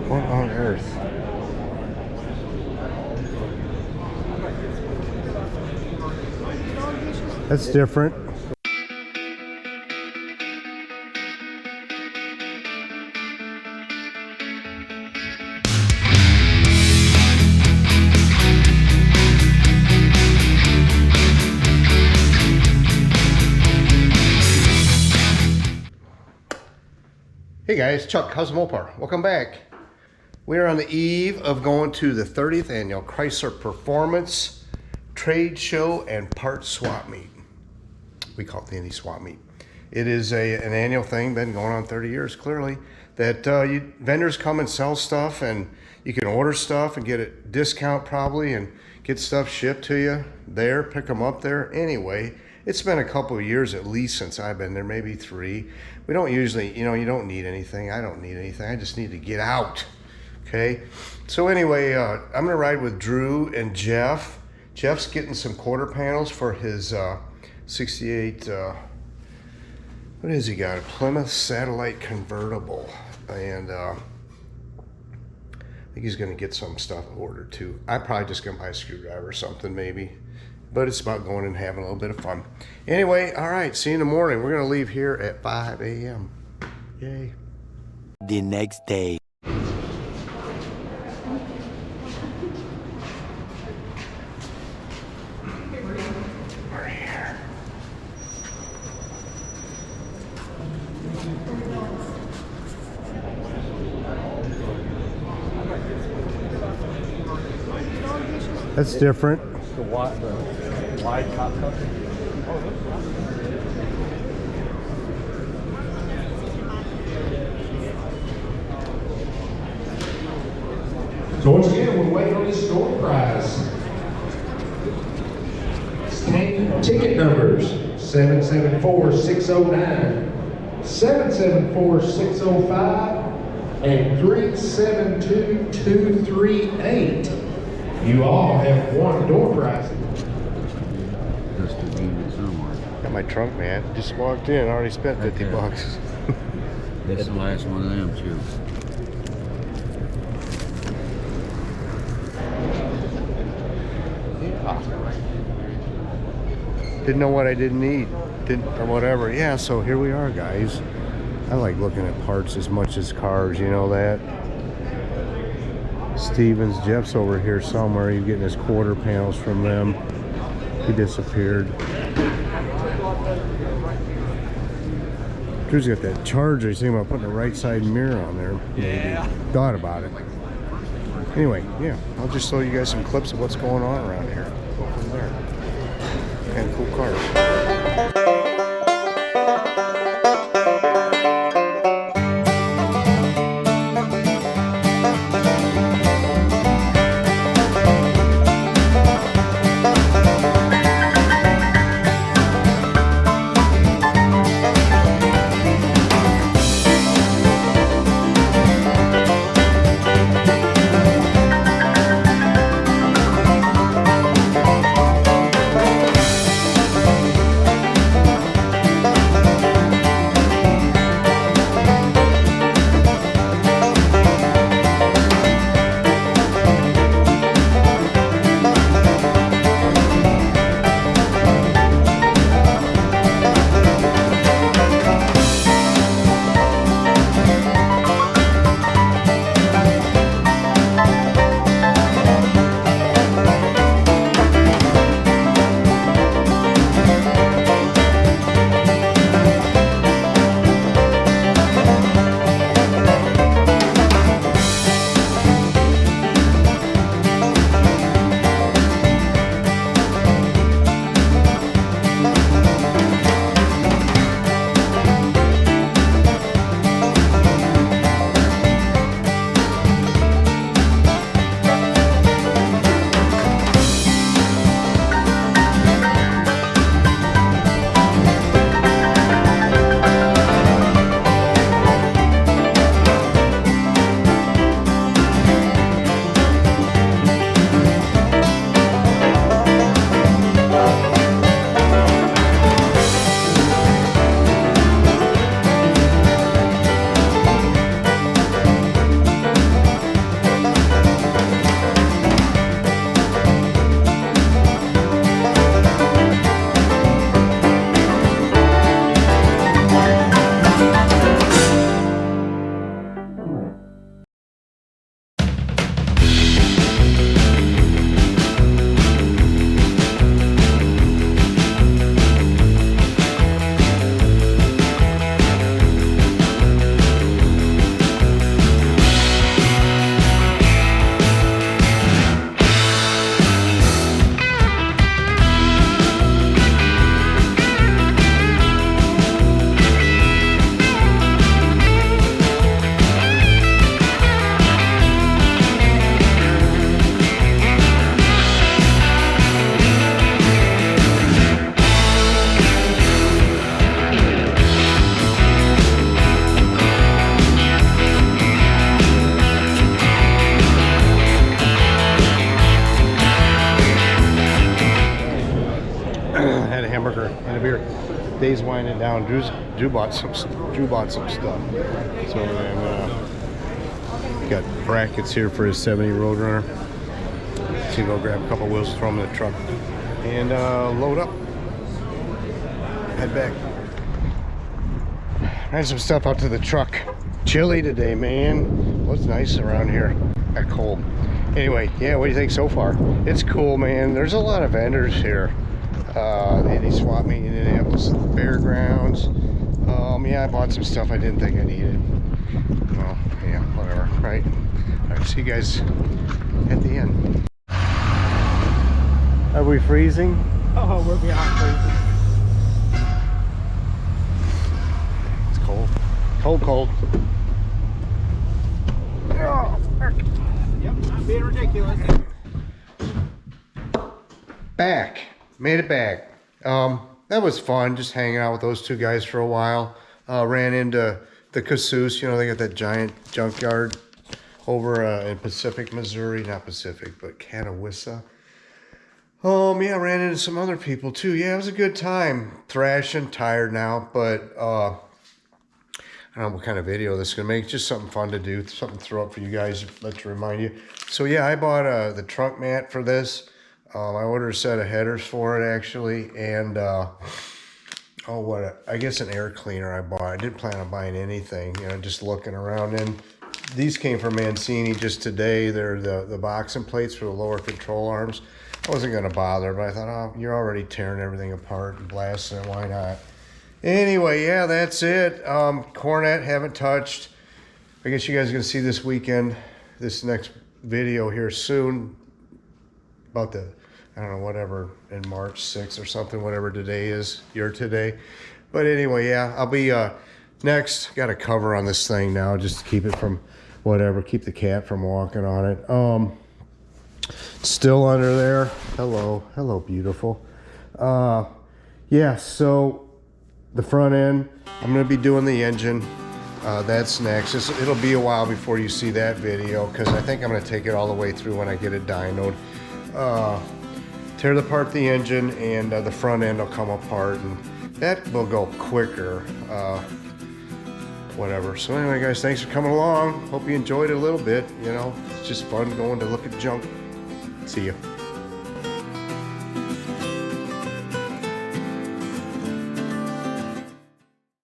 What on earth? That's different. Hey guys, Chuck, how's the Mopar? Welcome back. We are on the eve of going to the 30th annual Chrysler Performance Trade Show and Parts Swap Meet. We call it the Indy Swap Meet. It is an annual thing, been going on 30 years clearly, that vendors come and sell stuff, and you can order stuff and get a discount probably and get stuff shipped to you there, pick them up there. Anyway, it's been a couple of years at least since I've been there, maybe 3. We don't usually, you don't need anything. I don't need anything. I just need to get out. Okay. So anyway, I'm going to ride with Drew and Jeff. Jeff's getting some quarter panels for his 68, what has he got? A Plymouth satellite convertible. And I think he's going to get some stuff ordered too. I'm probably just going to buy a screwdriver or something maybe. But it's about going and having a little bit of fun. Anyway, all right, see you in the morning. We're going to leave here at 5 a.m. Yay. The next day. We're here. That's different. The wide top cover. So once again, we're waiting on this door prize. Ticket numbers 774-609, 774-605, and 372238. You all have won door prizes. Got my trunk, man. Just walked in, already spent 50 bucks. That's the last one of them too. Didn't know what I didn't need, or whatever. Yeah, so here we are, guys. I like looking at parts as much as cars, you know that. Stevens, Jeff's over here somewhere. He's getting his quarter panels from them. He disappeared. Drew's got that Charger. He's thinking about putting a right side mirror on there. Yeah. Thought about it. Anyway, yeah, I'll just show you guys some clips of what's going on around here. Go from there. And cool cars. Day's winding down. Drew bought some stuff. So then got brackets here for his 70 Roadrunner. So go grab a couple wheels, throw them in the truck, and load up. Head back. Ran some stuff out to the truck. Chilly today, man. Was nice around here. Got cold. Anyway, yeah, what do you think so far? It's cool, man. There's a lot of vendors here. The Indy Swap Meet in Indianapolis, Fairgrounds. Yeah, I bought some stuff I didn't think I needed. Well, yeah, whatever, right? All right, see you guys at the end. Are we freezing? Oh, we're beyond freezing. It's cold. Cold. Oh, frick. Yep, I'm being ridiculous. Back. Made it back. That was fun, just hanging out with those two guys for a while. Ran into the Casus, you know, they got that giant junkyard over in Pacific, Missouri. Not Pacific, but Catawissa. Yeah, ran into some other people too. Yeah, it was a good time. Thrashing, tired now, but I don't know what kind of video this is gonna make. Just something fun to do, something to throw up for you guys, to remind you. So yeah, I bought the trunk mat for this. I ordered a set of headers for it actually, and I guess an air cleaner I bought. I didn't plan on buying anything, you know, just looking around. And these came from Mancini just today. They're the boxing plates for the lower control arms. I wasn't gonna bother, but I thought, oh, you're already tearing everything apart and blasting it, why not? Anyway, yeah, that's it. Cornet, haven't touched. I guess you guys are gonna see this weekend, this next video here soon, about the, I don't know, whatever, in March 6th or something, whatever today is, your today. But anyway, yeah, I'll be next. Got a cover on this thing now just to keep it from whatever, keep the cat from walking on it. Still under there. Hello, beautiful. Yeah, so the front end, I'm gonna be doing the engine. That's next. It'll be a while before you see that video because I think I'm gonna take it all the way through when I get it dynoed. Tear apart the engine, and the front end will come apart, and that will go quicker. Whatever. So anyway, guys, thanks for coming along. Hope you enjoyed it a little bit. You know, it's just fun going to look at junk. See ya.